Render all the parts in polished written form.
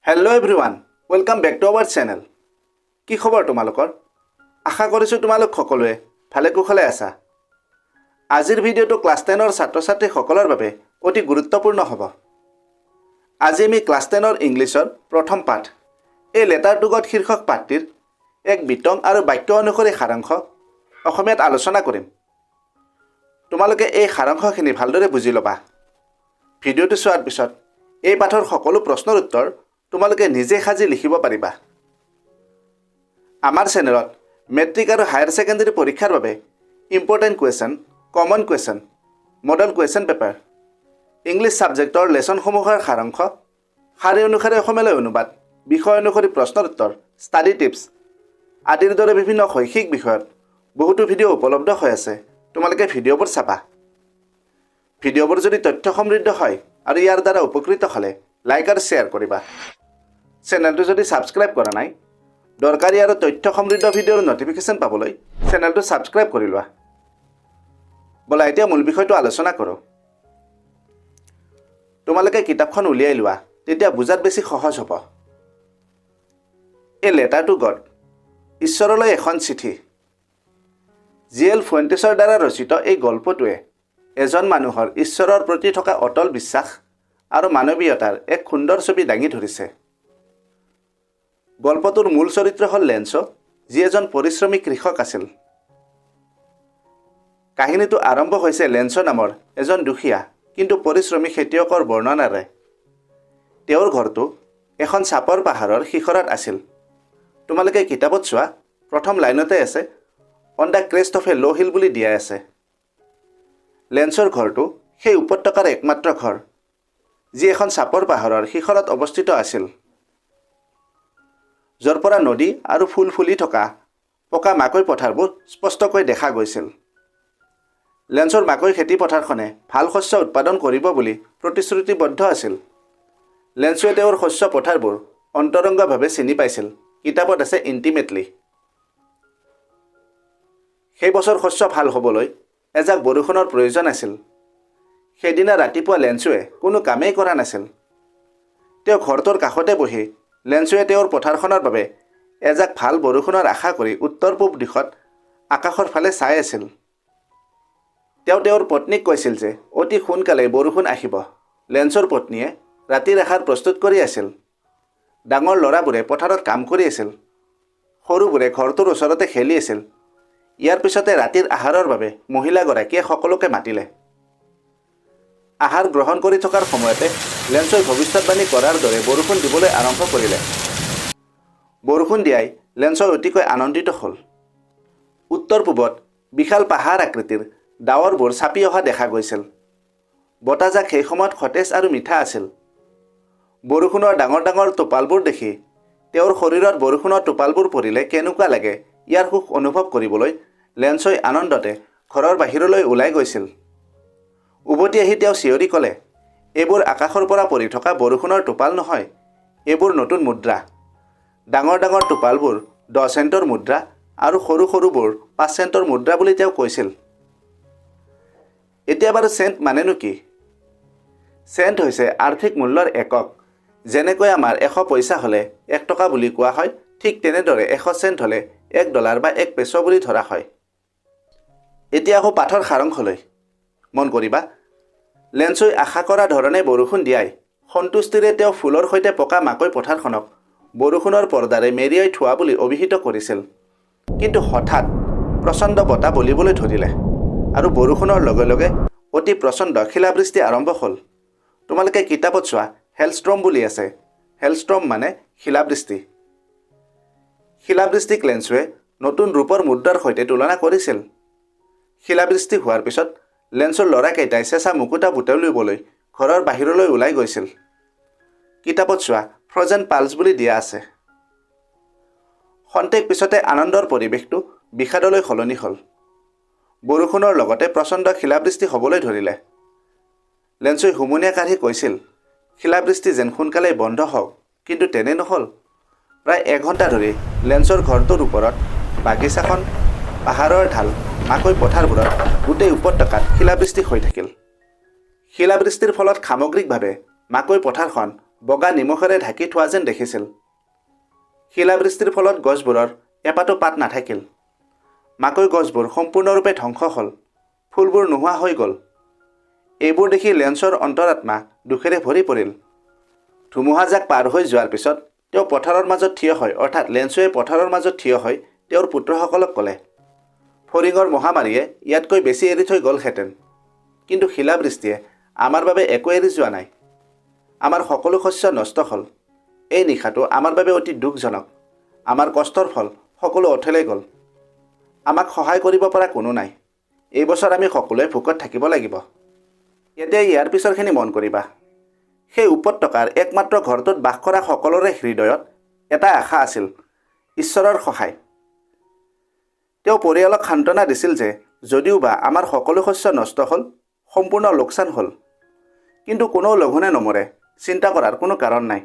Hello everyone, welcome back to our channel. কি খবৰ তোমালোকৰ? আশা কৰিছো তোমালোক সকলোৱে ভালে কুশলে আছা। আজিৰ ভিডিঅটো ক্লাস 10 ৰ ছাত্ৰ-ছাত্ৰী সকলৰ বাবে অতি গুৰুত্বপূৰ্ণ হ'ব। আজি আমি ক্লাস 10 ৰ ইংলিছৰ প্ৰথম পাঠ এই লেটাৰ টু গড শীৰ্ষক পাঠটিৰ এক বিতং আৰু বাক্য অনুসৰি সাৰাংশ অসমীয়াত আলোচনা কৰিম। তোমালোকে এই সাৰাংশখিনি ভালদৰে বুজি ল'বা। ভিডিঅটো চোৱাৰ পিছত এই পাঠৰ সকলো প্ৰশ্নৰ উত্তৰ তোমালোকে নিজে সাজি লিখিব পাৰিবা। আমাৰ চেনেলত মেট্ৰিক আৰু হায়াৰ সেকেন্ডাৰী পৰীক্ষাৰ বাবে important question, common question, model question paper, English সাবজেক্টৰ লেসনসমূহৰ সাৰাংশ, শাৰী অনুসাৰে অসমীয়ালৈ অনুবাদ, বিষয় অনুসৰি প্ৰশ্নৰ উত্তৰ, ষ্টাডি টিপছ আদিৰ দৰে বিভিন্ন শৈক্ষিক বিষয়ত বহুতো ভিডিঅ' উপলব্ধ হৈ আছে। তোমালোকে ভিডিঅ'বোৰ চাবা। ভিডিঅ'বোৰ যদি তথ্য সমৃদ্ধ হয় আৰু ইয়াৰ দ্বাৰা উপকৃত হ'লে লাইক আৰু শ্বেয়াৰ কৰিবা। চেনেলটো যদি সাবস্ক্ৰাইব কৰা নাই, দৰকাৰী আৰু তথ্য সমৃদ্ধ ভিডিঅ'ৰ নটিফিকেশ্যন পাবলৈ চেনেলটো সাবস্ক্ৰাইব কৰি লোৱা। বলা এতিয়া মূল বিষয়টো আলোচনা কৰোঁ। তোমালোকে কিতাপখন উলিয়াই লোৱা, তেতিয়া বুজাত বেছি সহজ হ'ব। এ লেটাৰ টু গড, ঈশ্বৰলৈ এখন চিঠি। জিএল ফুৱেণ্টেছৰ দ্বাৰা ৰচিত এই গল্পটোৱে এজন মানুহৰ ঈশ্বৰৰ প্ৰতি থকা অটল বিশ্বাস আৰু মানৱীয়তাৰ এক সুন্দৰ ছবি দাঙি ধৰিছে। গল্পটোৰ মূল চৰিত্ৰ হ'ল লেন্সো, যি এজন পৰিশ্ৰমী কৃষক আছিল। কাহিনীটো আৰম্ভ হৈছে লেন্সো নামৰ এজন দুখীয়া কিন্তু পৰিশ্ৰমী খেতিয়কৰ বৰ্ণনাৰে। তেওঁৰ ঘৰটো এখন চাপৰ পাহাৰৰ শিখৰত আছিল। তোমালোকে কিতাপত চোৱা, প্ৰথম লাইনতে আছে অন দ্য ক্ৰেষ্ট অফ এ ল' হিল বুলি দিয়া আছে। লেন্সৰ ঘৰটো সেই উপত্যকাৰ একমাত্ৰ ঘৰ, যি এখন চাপৰ পাহাৰৰ শিখৰত অৱস্থিত আছিল, য'ৰ পৰা নদী আৰু ফুল ফুলি থকা পকা মাকৈ পথাৰবোৰ স্পষ্টকৈ দেখা গৈছিল। লেন্সৰ মাকৈ খেতি পথাৰখনে ভাল শস্য উৎপাদন কৰিব বুলি প্ৰতিশ্ৰুতিবদ্ধ আছিল। লেন্সোৱে তেওঁৰ শস্য পথাৰবোৰ অন্তৰংগভাৱে চিনি পাইছিল। কিতাপত আছে ইণ্টিমেটলি। সেই বছৰ শস্য ভাল হ'বলৈ এজাক বৰষুণৰ প্ৰয়োজন আছিল। সেইদিনা ৰাতিপুৱা লেন্সোৱে কোনো কামেই কৰা নাছিল। তেওঁ ঘৰটোৰ কাষতে বহি লেন্সোৱে তেওঁৰ পথাৰখনৰ বাবে এজাক ভাল বৰষুণৰ আশা কৰি উত্তৰ পূব দিশত আকাশৰ ফালে চাই আছিল। তেওঁ তেওঁৰ পত্নীক কৈছিল যে অতি সোনকালে বৰষুণ আহিব। লেন্সৰ পত্নীয়ে ৰাতিৰ আহাৰ প্ৰস্তুত কৰি আছিল। ডাঙৰ ল'ৰাবোৰে পথাৰত কাম কৰি আছিল। সৰুবোৰে ঘৰটোৰ ওচৰতে খেলি আছিল। ইয়াৰ পিছতে ৰাতিৰ আহাৰৰ বাবে মহিলাগৰাকীয়ে সকলোকে মাতিলে। আহাৰ গ্ৰহণ কৰি থকাৰ সময়তে লেন্সোই ভৱিষ্যতবাণী কৰাৰ দৰে বৰষুণ দিবলৈ আৰম্ভ কৰিলে। বৰষুণ দিয়াই লেন্সো অতিকৈ আনন্দিত হ'ল। উত্তৰ পূবত বিশাল পাহাৰ আকৃতিৰ ডাৱৰবোৰ চাপি অহা দেখা গৈছিল। বতাহজাক সেই সময়ত সতেজ আৰু মিঠা আছিল। বৰষুণৰ ডাঙৰ ডাঙৰ টোপালবোৰ দেখি তেওঁৰ শৰীৰত বৰষুণৰ টোপালবোৰ পৰিলে কেনেকুৱা লাগে ইয়াৰ সুখ অনুভৱ কৰিবলৈ লেন্সোই আনন্দতে ঘৰৰ বাহিৰলৈ ওলাই গৈছিল। উভতি আহি তেওঁ চিঞৰি ক'লে, এইবোৰ আকাশৰ পৰা পৰি থকা বৰষুণৰ টোপাল নহয়, এইবোৰ নতুন মুদ্ৰা। ডাঙৰ ডাঙৰ টোপালবোৰ 10 চেণ্টৰ মুদ্ৰা আৰু সৰু সৰুবোৰ 5 চেণ্টৰ মুদ্ৰা বুলি তেওঁ কৈছিল। এতিয়া বাৰু চেণ্ট মানেনো কি? চেণ্ট হৈছে আৰ্থিক মূল্যৰ একক। যেনেকৈ আমাৰ 100 পইচা হ'লে 1 টকা বুলি কোৱা হয়, ঠিক তেনেদৰে 100 চেণ্ট হ'লে $1 বা 1 পেছো বুলি ধৰা হয়। এতিয়া আকৌ পাঠৰ সাৰাংশলৈ মন কৰিবা। লেন্সোই আশা কৰা ধৰণে বৰষুণ দিয়াই সন্তুষ্টিৰে তেওঁ ফুলৰ সৈতে পকা মাকৈ পথাৰখনক বৰষুণৰ পৰ্দাৰে মেৰিয়াই থোৱা বুলি অভিহিত কৰিছিল। কিন্তু হঠাৎ প্ৰচণ্ড বতাহ বলিবলৈ ধৰিলে আৰু বৰষুণৰ লগে লগে অতি প্ৰচণ্ড শিলাবৃষ্টি আৰম্ভ হ'ল। তোমালোকে কিতাপত চোৱা, হেলষ্ট্ৰম বুলি আছে। হেলষ্ট্ৰম মানে শিলাবৃষ্টি। শিলাবৃষ্টিক লেন্সোৱে নতুন ৰূপৰ মুদ্ৰাৰ সৈতে তুলনা কৰিছিল। শিলাবৃষ্টি হোৱাৰ পিছত লেন্সৰ ল'ৰাকেইটাই চেঁচা মুকুতা বুটলিবলৈ ঘৰৰ বাহিৰলৈ ওলাই গৈছিল। কিতাপত চোৱা, ফ্ৰজেন পালছ বুলি দিয়া আছে। খন্তেক পিছতে আনন্দৰ পৰিৱেশটো বিষাদলৈ সলনি হ'ল। বৰষুণৰ লগতে প্ৰচণ্ড শিলাবৃষ্টি হ'বলৈ ধৰিলে। লেন্সোই হুমুনিয়া কাঢ়ি কৈছিল, শিলাবৃষ্টি যেন সোনকালেই বন্ধ হওক, কিন্তু তেনে নহ'ল। প্ৰায় 1 ঘণ্টা ধৰি লেন্সৰ ঘৰটোৰ ওপৰত, বাগিচাখন, পাহাৰৰ ঢাল, মাকৈ পথাৰবোৰত গোটেই উপত্যকাত শিলাবৃষ্টি হৈ থাকিল। শিলাবৃষ্টিৰ ফলত সামগ্ৰিকভাৱে মাকৈ পথাৰখন বগা নিমখেৰে ঢাকি থোৱা যেন দেখিছিল। শিলাবৃষ্টিৰ ফলত গছবোৰৰ এপাতো পাত নাথাকিল। মাকৈ গছবোৰ সম্পূৰ্ণৰূপে ধ্বংস হ'ল, ফুলবোৰ নোহোৱা হৈ গ'ল। এইবোৰ দেখি লেন্সৰ অন্তৰাত্মা দুখেৰে ভৰি পৰিল। ধুমুহাজাক পাৰ হৈ যোৱাৰ পিছত তেওঁ পথাৰৰ মাজত থিয় হয়, অৰ্থাৎ লেন্সুৱে পথাৰৰ মাজত থিয় হৈ তেওঁৰ পুত্ৰসকলক ক'লে, ফৰিঙৰ মহামাৰীয়ে ইয়াতকৈ বেছি এৰি থৈ গ'লহেঁতেন, কিন্তু শিলাবৃষ্টিয়ে আমাৰ বাবে একো এৰি যোৱা নাই। আমাৰ সকলো শস্য নষ্ট হ'ল। এই নিশাটো আমাৰ বাবে অতি দুখজনক। আমাৰ কষ্টৰ ফল সকলো অথলে গ'ল। আমাক সহায় কৰিব পৰা কোনো নাই। এই বছৰ আমি সকলোৱে ভোকত থাকিব লাগিব। এতিয়া ইয়াৰ পিছৰখিনি মন কৰিবা। সেই উপত্যকাৰ একমাত্ৰ ঘৰটোত বাস কৰা সকলোৰে হৃদয়ত এটা আশা আছিল, ঈশ্বৰৰ সহায়। তেওঁ পৰিয়ালক সান্তনা দিছিল যে যদিওবা আমাৰ সকলো শস্য নষ্ট হ'ল, সম্পূৰ্ণ লোকচান হ'ল, কিন্তু কোনো লঘোণে নমৰে, চিন্তা কৰাৰ কোনো কাৰণ নাই।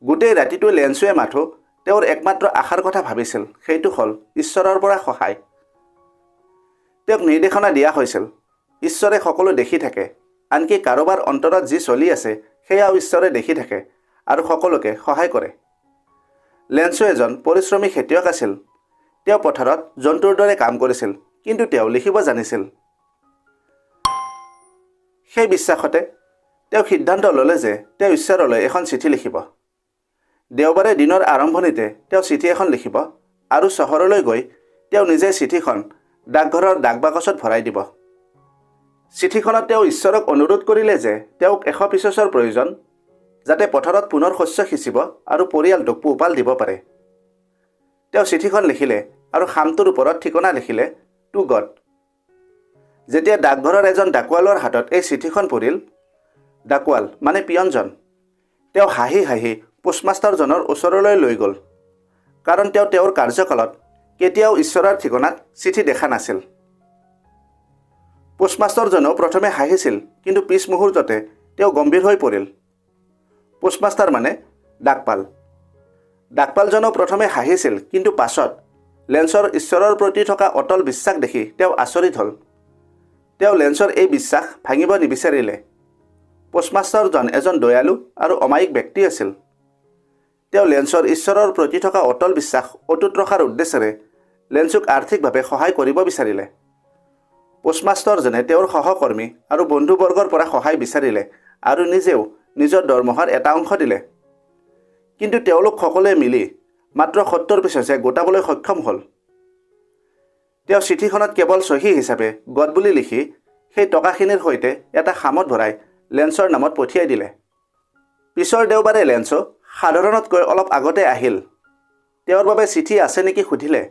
গোটেই ৰাতিটো লেন্সুৱে মাথো তেওঁৰ একমাত্ৰ আশাৰ কথা ভাবিছিল, সেইটো হ'ল ঈশ্বৰৰ পৰা সহায়। তেওঁক নিৰ্দেশনা দিয়া হৈছিল, ঈশ্বৰে সকলো দেখি থাকে, আনকি কাৰোবাৰ অন্তৰত যি চলি আছে সেয়াও ঈশ্বৰে দেখি থাকে আৰু সকলোকে সহায় কৰে। লেন্সু এজন পৰিশ্ৰমী খেতিয়ক আছিল। তেওঁ পথাৰত জন্তুৰ দৰে কাম কৰিছিল, কিন্তু তেওঁ লিখিব জানিছিল। সেই বিশ্বাসতে তেওঁ সিদ্ধান্ত ল'লে যে তেওঁ ঈশ্বৰলৈ এখন চিঠি লিখিব। দেওবাৰে দিনৰ আৰম্ভণিতে তেওঁ চিঠি এখন লিখিব আৰু চহৰলৈ গৈ তেওঁ নিজে চিঠিখন ডাকঘৰৰ ডাকবাকচত ভৰাই দিব। চিঠিখনত তেওঁ ঈশ্বৰক অনুৰোধ কৰিলে যে তেওঁক 100 পিছৰ প্ৰয়োজন, যাতে পথাৰত পুনৰ শস্য সিঁচিব আৰু পৰিয়ালটোক পোহপাল দিব পাৰে। তেওঁ চিঠিখন লিখিলে আৰু খামটোৰ ওপৰত ঠিকনা লিখিলে, টু গড। যেতিয়া ডাকঘৰৰ এজন ডাকুৱালৰ হাতত এই চিঠিখন পৰিল, ডাকুৱাল মানে পিয়নজন, তেওঁ হাঁহি হাঁহি পোষ্টমাষ্টাৰজনৰ ওচৰলৈ লৈ গ'ল, কাৰণ তেওঁ তেওঁৰ কাৰ্যকালত কেতিয়াও ঈশ্বৰৰ ঠিকনাত চিঠি দেখা নাছিল। পোষ্টমাষ্টাৰজনেও প্ৰথমে হাঁহিছিল, কিন্তু পিছ মুহূৰ্ততে তেওঁ গম্ভীৰ হৈ পৰিল। পোষ্টমাষ্টাৰ মানে ডাকপাল। ডাকপালজনেও প্ৰথমে হাঁহিছিল, কিন্তু পাছত লেন্সৰ ঈশ্বৰৰ প্ৰতি থকা অটল বিশ্বাস দেখি তেওঁ আচৰিত হ'ল। তেওঁ লেন্সৰ এই বিশ্বাস ভাঙিব নিবিচাৰিলে। পোষ্টমাষ্টাৰজন এজন দয়ালু আৰু অমায়িক ব্যক্তি আছিল। তেওঁ লেন্সৰ ঈশ্বৰৰ প্ৰতি থকা অটল বিশ্বাস অটুট ৰখাৰ উদ্দেশ্যেৰে লেন্সুক আৰ্থিকভাৱে সহায় কৰিব বিচাৰিলে। পোষ্টমাষ্টাৰজনে তেওঁৰ সহকৰ্মী আৰু বন্ধুবৰ্গৰ পৰা সহায় বিচাৰিলে আৰু নিজেও নিজৰ দৰমহাৰ এটা অংশ দিলে। কিন্তু তেওঁলোক সকলোৱে মিলি মাত্ৰ 70 পিছতহে গোটাবলৈ সক্ষম হ'ল। তেওঁ চিঠিখনত কেৱল চহী হিচাপে গড বুলি লিখি সেই টকাখিনিৰ সৈতে এটা খামত ভৰাই লেন্সৰ নামত পঠিয়াই দিলে। পিছৰ দেওবাৰে লেন্সো সাধাৰণতকৈ অলপ আগতে আহিল। তেওঁৰ বাবে চিঠি আছে নেকি সুধিলে।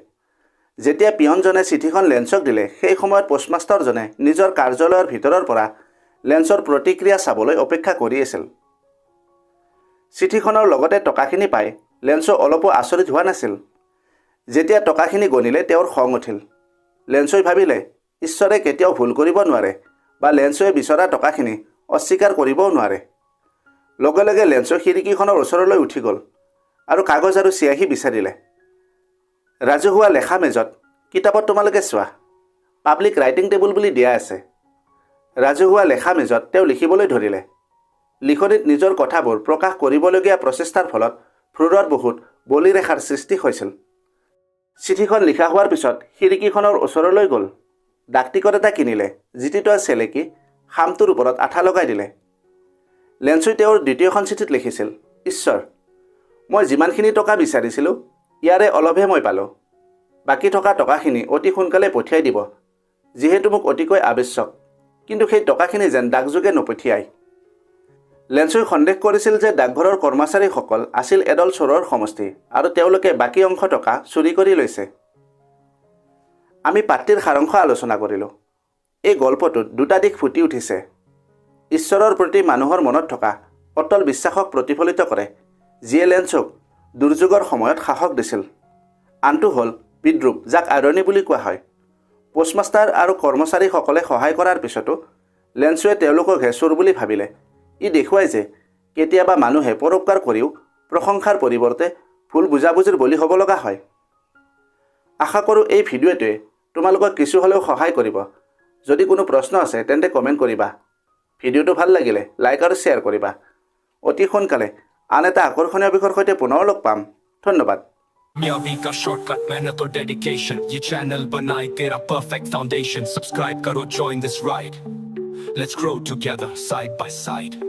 যেতিয়া পিয়নজনে চিঠিখন লেন্সক দিলে, সেই সময়ত পোষ্টমাষ্টাৰজনে নিজৰ কাৰ্যালয়ৰ ভিতৰৰ পৰা লেন্সৰ প্ৰতিক্ৰিয়া চাবলৈ অপেক্ষা কৰি আছিল। চিঠিখনৰ লগতে টকাখিনি পাই লেন্সো অলপো আচৰিত হোৱা নাছিল। যেতিয়া টকাখিনি গণিলে তেওঁৰ খং উঠিল। লেন্সই ভাবিলে, ঈশ্বৰে কেতিয়াও ভুল কৰিব নোৱাৰে বা লেন্সুৱে বিচৰা টকাখিনি অস্বীকাৰ কৰিবও নোৱাৰে। লগে লগে লেন্সো খিৰিকীখনৰ ওচৰলৈ উঠি গ'ল আৰু কাগজ আৰু চিয়াহী বিচাৰিলে। ৰাজহুৱা লেখা মেজত কিতাপত তোমালোকে চোৱা, পাব্লিক ৰাইটিং টেবুল বুলি দিয়া আছে। ৰাজহুৱা লেখা মেজত তেওঁ লিখিবলৈ ধৰিলে। লিখনিত নিজৰ কথাবোৰ প্ৰকাশ কৰিবলগীয়া প্ৰচেষ্টাৰ ফলত ভ্ৰূৰত বহুত বলিৰেখাৰ সৃষ্টি হৈছিল। চিঠিখন লিখা হোৱাৰ পিছত খিৰিকীখনৰ ওচৰলৈ গ'ল। ডাকটিকট এটা কিনিলে, যিটিটোৱে চেলেকি খামটোৰ ওপৰত আঠা লগাই দিলে। লেন্সুই তেওঁৰ দ্বিতীয়খন চিঠিত লিখিছিল, ঈশ্বৰ, মই যিমানখিনি টকা বিচাৰিছিলোঁ ইয়াৰে অলপহে মই পালোঁ। বাকী থকা টকাখিনি অতি সোনকালে পঠিয়াই দিব, যিহেতু মোক অতিকৈ আৱশ্যক, কিন্তু সেই টকাখিনি যেন ডাকযোগে নপঠিয়ায়। লেন্সুই সন্দেহ কৰিছিল যে ডাকঘৰৰ কৰ্মচাৰীসকল আছিল এদল চোৰৰ সমষ্টি আৰু তেওঁলোকে বাকী অংশ টকা চুৰি কৰি লৈছে। আমি পাত্ৰীৰ সাৰাংশ আলোচনা কৰিলোঁ। এই গল্পটোত দুটা দিশ ফুটি উঠিছে। ঈশ্বৰৰ প্ৰতি মানুহৰ মনত থকা অটল বিশ্বাসক প্ৰতিফলিত কৰে, যিয়ে লেন্সক দুৰ্যোগৰ সময়ত সাহস দিছিল। আনটো হ'ল বিদ্ৰূপ, যাক আইৰনী বুলি কোৱা হয়। পোষ্টমাষ্টাৰ আৰু কৰ্মচাৰীসকলে সহায় কৰাৰ পিছতো লেন্সুৱে তেওঁলোককহে চোৰ বুলি ভাবিলে। ই দেখুৱায় যে কেতিয়াবা মানুহে পৰোপকাৰ কৰিও প্ৰশংসাৰ পৰিৱৰ্তে ভুল বুজাবুজিৰ বলি হ'ব লগা হয়। আশা কৰোঁ এই ভিডিঅ'টোৱে তোমালোকক কিছু হ'লেও সহায় কৰিব। যদি কোনো প্ৰশ্ন আছে তেন্তে কমেণ্ট কৰিবা। ভিডিঅ'টো ভাল লাগিলে লাইক আৰু শ্বেয়াৰ কৰিবা। অতি সোনকালে আন এটা আকৰ্ষণীয় বিষয়ৰ সৈতে পুনৰ লগ পাম। ধন্যবাদ। कामयाबी का शॉर्टकट मेहनत और डेडिकेशन ये चैनल बनाए तेरा परफेक्ट फाउंडेशन सब्सक्राइब करो join this ride let's grow together side by side